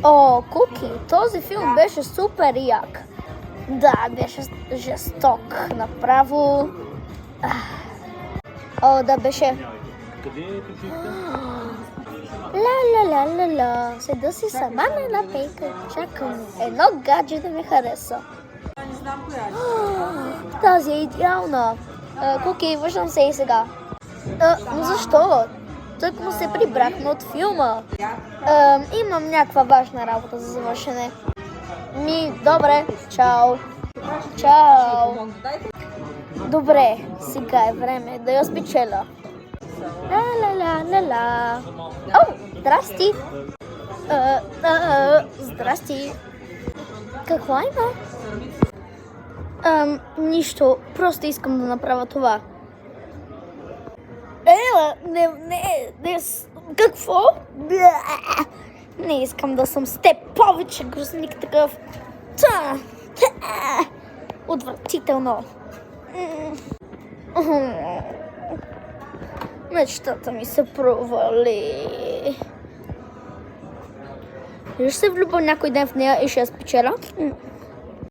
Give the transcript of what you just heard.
О, Куки, този филм беше супер як. Да, беше жесток, направо. О, да, беше. Ла. Седа си сама на една пейка. Чакам едно гадже да ме хареса. Не знам коя е. Тази е идеална. Куки, виждам се и сега. Но защо? Тък му се прибрахме от филма. Имам някаква важна работа за завършене. Добре, чао. Чао. Добре, сега е време да я спечеля. Ла. О, здрасти. Здрасти. Какво има? Нищо, просто искам да направя това. Не, какво? Не искам да съм с теб повече, грозник такъв. Отвратително. Мечтата ми се провали. Ще се влюбя някой ден в нея и ще я спечеля.